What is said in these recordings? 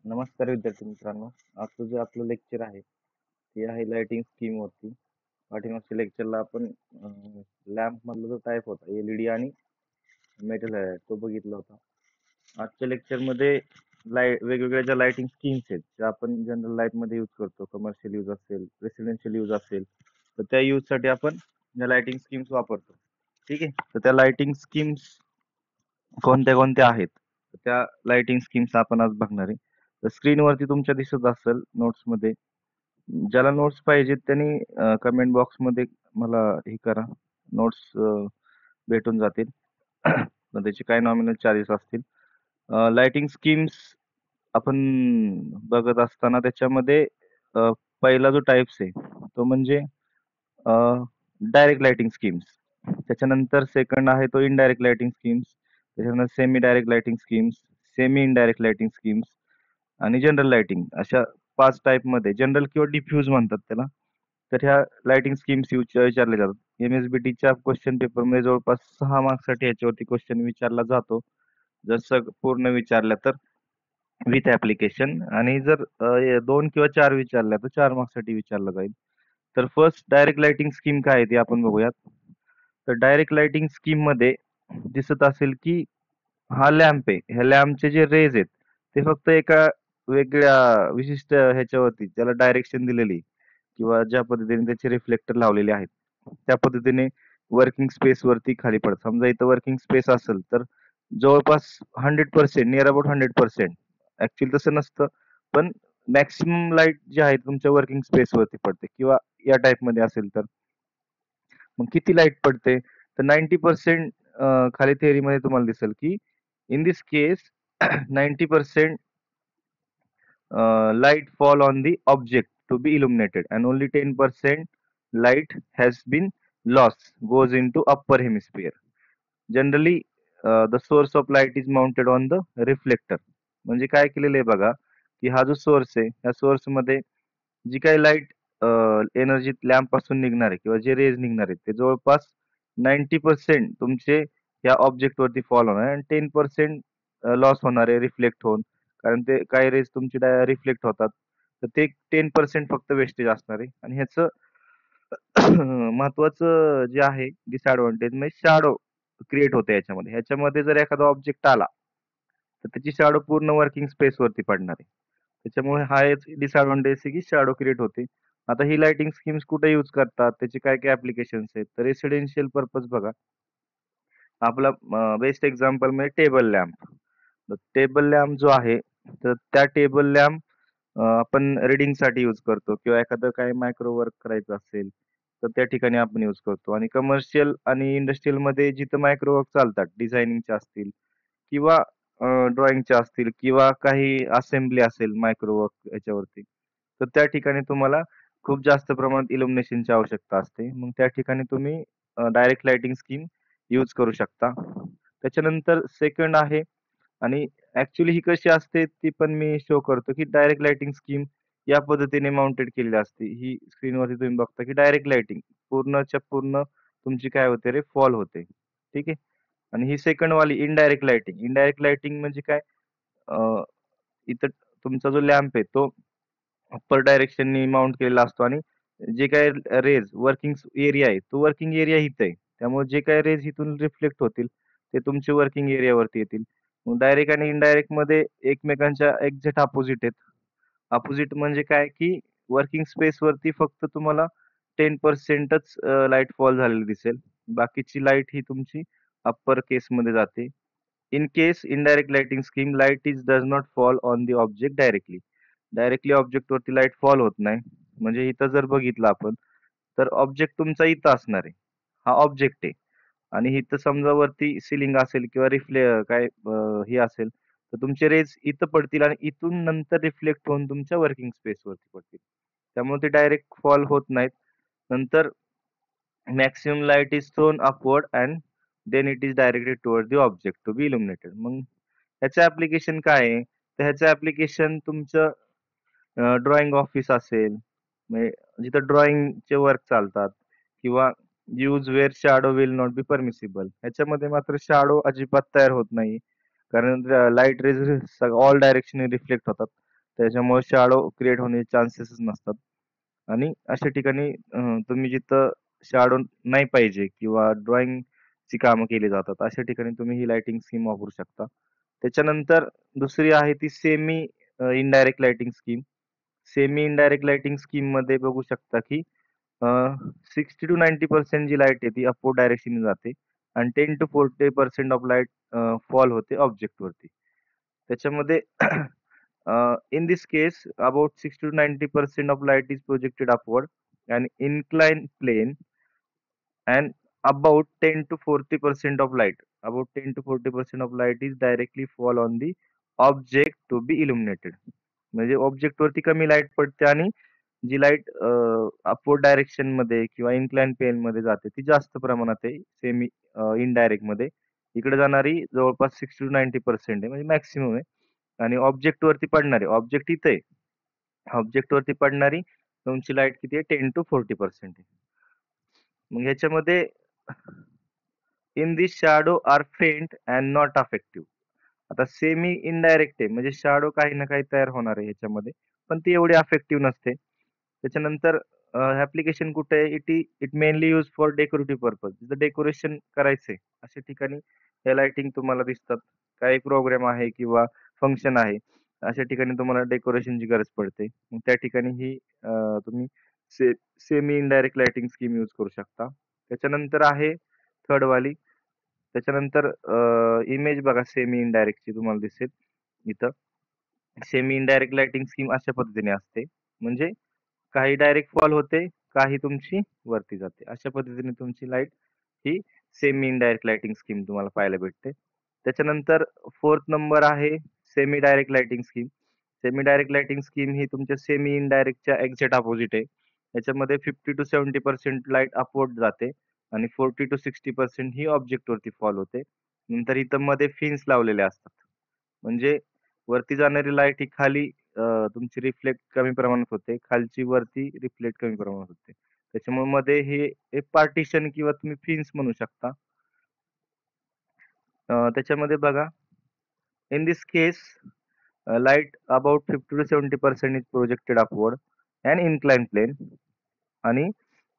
नमस्कार विद्यार्थी मित्रांनो. आजचं जे आपलं लेक्चर आहे ते आहे लाइटिंग स्कीम वरती. पाठीमागच्या लेक्चरला आपण लॅम्प मधला जो टाईप होता एलईडी आणि मेटल हायलाइट तो बघितला होता. आजच्या लेक्चर मध्ये वेगवेगळ्या ज्या लाइटिंग स्कीम्स आहेत ज्या आपण जनरल लाईट मध्ये यूज करतो, कमर्शियल यूज असेल, रेसिडेन्शियल यूज असेल, तर त्या यूज साठी आपण या लाइटिंग स्कीम्स वापरतो. ठीक आहे. तर त्या लाइटिंग स्कीम्स कोणत्या कोणत्या आहेत, तर त्या लाइटिंग स्कीम्स आपण आज बघणार आहे. तर स्क्रीनवरती तुमच्या दिसत असेल नोट्स मध्ये. ज्याला नोट्स पाहिजेत त्यांनी कमेंट बॉक्स मध्ये मला हे करा. नोट्स भेटून जातील. पण त्याचे काय नॉमिनल चार्जेस असतील. लाइटिंग स्कीम्स आपण बघत असताना त्याच्यामध्ये अ, पहिला जो टाइप्स आहे तो म्हणजे डायरेक्ट लाइटिंग स्कीम्स. त्याच्यानंतर सेकंड आहे तो इनडायरेक्ट लाइटिंग स्कीम्स. त्याच्यानंतर semi direct lighting schemes, semi indirect lighting schemes आणि जनरल लाइटिंग, अशा 5 टाइप मध्ये जनरल किंवा डिफ्यूज म्हणतात त्याला. तर ह्या लाइटिंग स्कीम्स विचारले जातात. एमएसबीटीच्या क्वेश्चन पेपर मध्ये जवळपास 6 मार्क्ससाठी याच्यावरती क्वेश्चन विचारला जातो. जर पूर्ण विचारल्या तर विथ ऍप्लिकेशन, आणि जर 2 किंवा 4 विचारल्या तर 4 मार्क्ससाठी विचारला जाईल. तर फर्स्ट डायरेक्ट लाइटिंग स्कीम काय आहे ते आपण बघूयात. तर डायरेक्ट लाइटिंग स्कीम मध्ये दिसत असेल की हा लॅम्प आहे. ह्या लॅम्पचे जे रेज आहेत ते फक्त एका वेगळ्या विशिष्ट ह्याच्यावरती त्याला डायरेक्शन दिलेली किंवा ज्या पद्धतीने त्याचे रिफ्लेक्टर लावलेले आहेत त्या पद्धतीने वर्किंग स्पेस वरती खाली पडतात. समजा इथं वर्किंग स्पेस असेल तर जवळपास 100%, नियर अबाउट 100%, ऍक्च्युअली तसं नसतं, पण मॅक्सिमम लाईट जी आहे तुमच्या वर्किंग स्पेस वरती पडते. किंवा या टाइप मध्ये असेल तर मग किती लाईट पडते, तर 90% खाली theory मध्ये तुम्हाला दिसेल की in this case 90% light fall on the object to be illuminated and only 10% light has been lost goes into upper hemisphere. Generally, the source of light is mounted on the reflector. म्हणजे काय केलेलं आहे बघा, की हा जो source आहे या सोर्स मध्ये जी काही लाईट एनर्जी लॅम्प पासून निघणार आहे किंवा जे रेज निघणार आहेत ते जवळपास 90% तुमचे या ऑब्जेक्ट वरती फॉल होणार आहे आणि 10% लॉस होणार आहे रिफ्लेक्ट होऊन. कारण ते काही रेज तुमचे रिफ्लेक्ट होतात. तर ते 10% फक्त वेस्टेज असणार आहे. आणि ह्याचं महत्वाचं जे आहे डिसएडव्हान्टेज म्हणजे शॅडो क्रिएट होते याच्यामध्ये. ह्याच्यामध्ये जर एखादा ऑब्जेक्ट आला तर त्याची शॅडो पूर्ण वर्किंग स्पेस वरती पडणार आहे. त्याच्यामुळे हा एक डिसएडव्हान्टेज आहे की शॅडो क्रिएट होते. आता ही लाइटिंग स्कीम्स कुठे यूज करतात, त्याचे काय काय ऍप्लिकेशन्स आहेत, तर रेसिडेन्शियल पर्पज बघा. आपला बेस्ट एक्झाम्पल म्हणजे टेबल लॅम्प. टेबल लॅम्प जो आहे तर त्या टेबल लॅम्प आपण रीडिंग साठी यूज करतो किंवा एखादं काही मायक्रो वर्क करायचं असेल तर त्या ठिकाणी आपण यूज करतो. आणि कमर्शियल आणि इंडस्ट्रियल मध्ये जिथं मायक्रो वर्क चालतात, डिझायनिंगचे असतील किंवा ड्रॉइंगचे असतील किंवा काही असेंब्ली असेल मायक्रो वर्क याच्यावरती, तर त्या ठिकाणी तुम्हाला खूप जास्त प्रमाणात इल्युमिनेशनची आवश्यकता असते. मग त्या ठिकाणी तुम्ही डायरेक्ट लाइटिंग स्कीम यूज करू शकता. त्याच्यानंतर सेकंड आहे, आणि ऍक्च्युली ही कशी असते ती पण मी शो करतो, की डायरेक्ट लाइटिंग स्कीम या पद्धतीने माउंटेड केलेली असते. ही स्क्रीनवरती तुम्ही बघता की डायरेक्ट लाइटिंग पूर्णच्या पूर्ण तुमची काय होते रे, फॉल होते. ठीक आहे. आणि ही सेकंड वाली इनडायरेक्ट लाइटिंग. इनडायरेक्ट लाइटिंग म्हणजे काय, अ, इथं तुमचा जो लॅम्प आहे तो अप्पर डायरेक्शननी माउंट केलेला असतो आणि जे काही रेज वर्किंग एरिया आहे तो वर्किंग एरिया इथं आहे. त्यामुळे जे काही रेज इथून रिफ्लेक्ट होतील ते तुमच्या वर्किंग एरियावरती येतील. मग डायरेक्ट आणि इनडायरेक्ट मध्ये एकमेकांच्या एक्झॅक्ट अपोजिट आहेत. अपोजिट म्हणजे काय, की वर्किंग स्पेस वरती फक्त तुम्हाला 10%च लाईट फॉल झालेली दिसेल. बाकीची लाईट ही तुमची अप्पर केस मध्ये जाते. In case indirect lighting scheme light is does not fall on the object directly. Directly object वरती लाईट फॉल होत नाही. म्हणजे इथं जर बघितलं आपण तर ऑब्जेक्ट तुमचा इथं असणार आहे. हा ऑब्जेक्ट आहे. आणि इथं समजा वरती सिलिंग असेल किंवा काय हे असेल तर तुमचे रेज इथं पडतील आणि इथून नंतर रिफ्लेक्ट होऊन तुमच्या वर्किंग स्पेस वरती पडतील. त्यामुळे ते डायरेक्ट फॉल होत नाहीत. नंतर maximum light is thrown upward and then it is directed toward the object to be illuminated. मग ह्याचं ऍप्लिकेशन काय आहे, तर ह्याचं ऍप्लिकेशन तुमचं ड्रॉइंग ऑफिस असेल, म्हणजे जिथं ड्रॉइंगचे वर्क चालतात, किंवा use where shadow will not be permissible. ह्याच्यामध्ये मात्र शॅडो अजिबात तयार होत नाही. कारण light rays all direction reflect होतात. त्याच्यामुळे शॅडो क्रिएट होण्याचे चान्सेसच नसतात. आणि अशा ठिकाणी तुम्ही जिथं शॅडो नाही पाहिजे किंवा ड्रॉइंगची कामं केली जातात, अशा ठिकाणी तुम्ही ही लाइटिंग स्कीम वापरू शकता. त्याच्यानंतर दुसरी आहे ती semi indirect lighting scheme. Semi indirect lighting स्कीममध्ये बघू शकता की 60 टू 90% जी लाईट आहे ती अपवर्ड डायरेक्शनने जाते आणि 10 टू 40% ऑफ लाईट फॉल होते ऑब्जेक्टवरती. त्याच्यामध्ये in this case about 60 to 90% of light is projected upward and inclined plane and about 10 to 40% of light about 10 to 40% of light is directly fall on the object to be illuminated. म्हणजे object वरती कमी light पडते आणि जी light upward direction मध्ये किंवा incline plain मध्ये जाते ती जास्त प्रमाणात आहे सेमी इनडायरेक्ट मध्ये. इकडे जाणारी जवळपास 60 टू 90% आहे म्हणजे मॅक्सिमम आहे. आणि ऑब्जेक्ट वरती पडणारी ऑब्जेक्ट इथे आहे. ऑब्जेक्ट वरती पडणारी तुमची लाईट किती आहे 10 टू 40% आहे. मग ह्याच्यामध्ये in this shadow are faint and not effective. आता सेमी इनडायरेक्ट आहे म्हणजे शॅडो काही ना काही तयार होणार आहे ह्याच्यामध्ये, पण ती एवढी अफेक्टिव्ह नसते. त्याच्यानंतर ऍप्लिकेशन कुठे आहे? It mainly use for decorative purpose. जर डेकोरेशन करायचंय अशा ठिकाणी या लाइटिंग तुम्हाला दिसतात. काही प्रोग्राम आहे किंवा फंक्शन आहे, अशा ठिकाणी तुम्हाला डेकोरेशनची गरज पडते. मग त्या ठिकाणी ही तुम्ही semi indirect lighting scheme use करू शकता. त्याच्यानंतर आहे थर्ड वाली. त्याच्यानंतर इमेज बघा सेमी इनडायरेक्टची तुम्हाला दिसेल इथं. सेमी इनडायरेक्ट लाइटिंग स्कीम अशा पद्धतीने असते. म्हणजे काही डायरेक्ट फॉल होते, काही तुमची वरती जाते. अशा पद्धतीने तुमची लाईट ही सेमी इनडायरेक्ट लाइटिंग स्कीम तुम्हाला पाहायला भेटते. त्याच्यानंतर फोर्थ नंबर आहे semi direct lighting scheme. Semi direct lighting scheme ही तुमच्या सेमी इनडायरेक्टच्या एक्झॅक्ट अपोजिट आहे. याच्यामध्ये 50 टू 70% लाईट अपवर्ड जाते आणि 40 टू 60% ही ऑब्जेक्ट वरती फॉल होते. नंतर इथं मध्ये फिन्स लावलेले असतात. म्हणजे वरती जाणारी लाईट ही खाली तुमची रिफ्लेक्ट कमी प्रमाणात होते. खालची वरती रिफ्लेक्ट कमी प्रमाणात होते. त्याच्यामुळे मध्ये हे एक पार्टिशन किंवा तुम्ही फिन्स म्हणू शकता. त्याच्यामध्ये बघा in this case light about 50 to 70% is projected upward and inclined plane आणि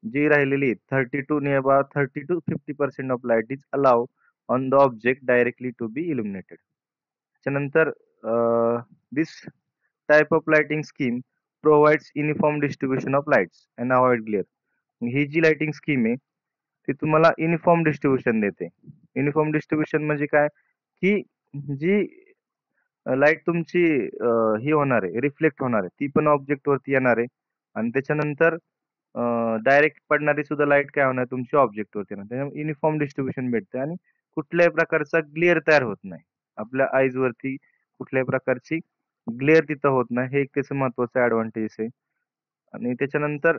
जी राहिलेली 30 to near about 30 to 50% of light is allowed on the object directly to be illuminated. त्याच्यानंतर this type of lighting scheme provides uniform distribution of lights and avoid glare. ही जी lighting scheme आहे ती तुम्हाला uniform distribution देते. Uniform distribution म्हणजे काय की जी लाईट तुमची ही होणार आहे, रिफ्लेक्ट होणार आहे. ती पण ऑब्जेक्ट वरती येणार आहे आणि त्याच्यानंतर डायरेक्ट पडणारी सुद्धा लाईट काय होणार तुमची ऑब्जेक्ट वरती येणार. त्याच्यामुळे युनिफॉर्म डिस्ट्रिब्युशन भेटते आणि कुठल्याही प्रकारचा ग्लेअर तयार होत नाही. आपल्या आईज वरती कुठल्याही प्रकारची ग्लेअर तिथं होत नाही. हे एक त्याचं महत्वाचं ऍडव्हान्टेज आहे. आणि त्याच्यानंतर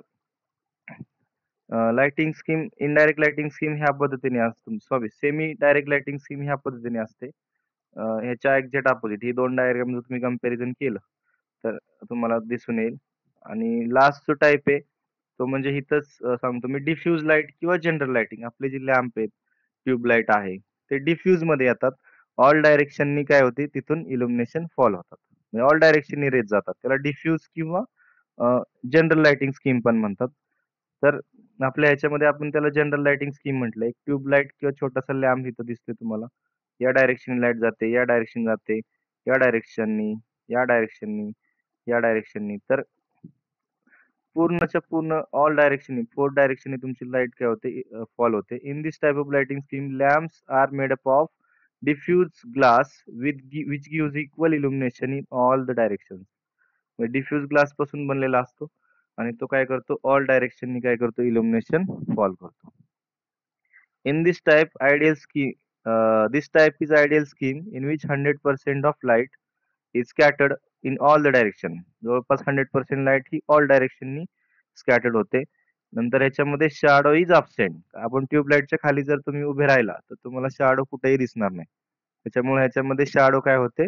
lighting scheme indirect lighting scheme ह्या पद्धतीने असते. Sorry semi direct lighting scheme ह्या पद्धतीने असते. ह्याच्या एक्झॅक्ट अपोजिट ही दोन डायग्राम जर तुम्ही कंपॅरिझन केलं तर तुम्हाला दिसून येईल. आणि लास्ट जो टाइप आहे तो म्हणजे इथंच सांगतो मी डिफ्यूज लाईट किंवा जनरल लाइटिंग. आपले जे लॅम्प आहेत, ट्यूबलाइट आहे, ते डिफ्यूज मध्ये येतात. ऑल डायरेक्शननी काय होते तिथून इल्युमिनेशन फॉल होतात. म्हणजे ऑल डायरेक्शननी रेज जातात. त्याला डिफ्यूज किंवा जनरल लाइटिंग स्कीम पण म्हणतात. तर आपल्या ह्याच्यामध्ये आपण त्याला जनरल लाइटिंग स्कीम म्हटलं. एक ट्यूबलाइट किंवा छोटासा लॅम्प इथं दिसतोय तुम्हाला. या डायरेक्शन लाईट जाते, या डायरेक्शन जाते, या डायरेक्शननी, या डायरेक्शननी, या डायरेक्शननी. तर पूर्णच्या पूर्ण ऑल डायरेक्शननी, फोर डायरेक्शननी तुमची लाईट काय होते फॉल होते. In this type of lighting scheme lamps are made up of diffuse glass which gives equal illumination in all the directions. Diffuse glass पासून बनलेला असतो आणि तो काय करतो ऑल डायरेक्शननी काय करतो इल्युमिनेशन फॉल करतो. In this type is ideal scheme in which 100% of light is scattered in all the direction. जवळपास 100% लाईट ही ऑल डायरेक्शननी स्कॅटर्ड होते. नंतर ह्याच्यामध्ये शॅडो इज अब्सेंट. आपण ट्यूबलाईटच्या खाली जर तुम्ही उभे राहिला तर तुम्हाला शॅडो कुठेही दिसणार नाही. त्याच्यामुळे ह्याच्यामध्ये शॅडो काय होते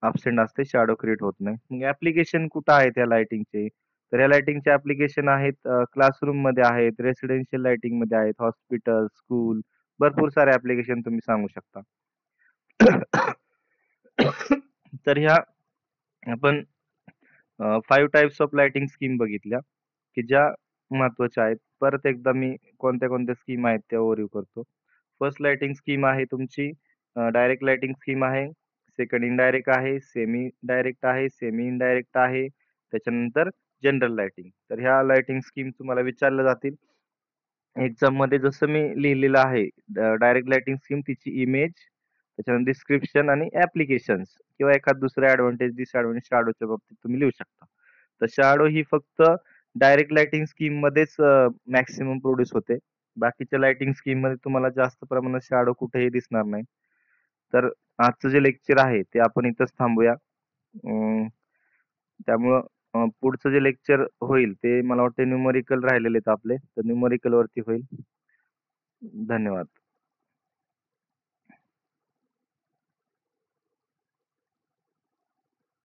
अब्सेंट असते, शॅडो क्रिएट होत नाही. मग ऍप्लिकेशन कुठं आहेत या लाइटिंगचे? तर या लाइटिंगचे ऍप्लिकेशन आहेत क्लासरूम मध्ये आहेत, रेसिडेन्शियल लाइटिंग मध्ये आहेत, हॉस्पिटल, स्कूल, भरपूर सारे ऍप्लिकेशन तुम्ही सांगू शकता. तर ह्या आपण 5 टाइप्स ऑफ लाइटिंग स्कीम बघितल्या, की ज्या महत्त्वाच्या आहेत. परत एकदा मी कोणत्या-कोणत्या स्कीम आहेत त्या ओव्हरव्ह्यू करतो. फर्स्ट लाइटिंग स्कीम आहे तुमची डायरेक्ट लाइटिंग स्कीम आहे. सेकंड इनडायरेक्ट आहे, सेमी डायरेक्ट आहे, सेमी इनडायरेक्ट आहे. त्याच्यानंतर जनरल लाइटिंग. तर ह्या लाइटिंग स्कीम तुम्हाला विचारल्या जातील. एक्झाममध्ये जसं मी लिहिलेलं आहे डायरेक्ट लाइटिंग स्कीम, तिची इमेज, त्याच्यानंतर डिस्क्रिप्शन आणि ॲप्लिकेशन्स किंवा एखाद दुसरं ॲडव्हांटेज, डिसॲडव्हांटेज शॅडोच्या बाबतीत तुम्ही लिहू शकता. तर शॅडो ही फक्त डायरेक्ट लाइटिंग स्कीममध्येच मॅक्सिमम प्रोड्यूस होते. बाकीच्या लाइटिंग स्कीममध्ये तुम्हाला जास्त प्रमाणात शॅडो कुठेही दिसणार नाही. तर आजचं जे लेक्चर आहे ते आपण इथंच थांबूया. त्यामुळं पुढचं जे लेक्चर होईल ते मला वाटतं न्यूमेरिकल राहिलेले आहेत आपले, तर न्यूमेरिकल वरती होईल. धन्यवाद.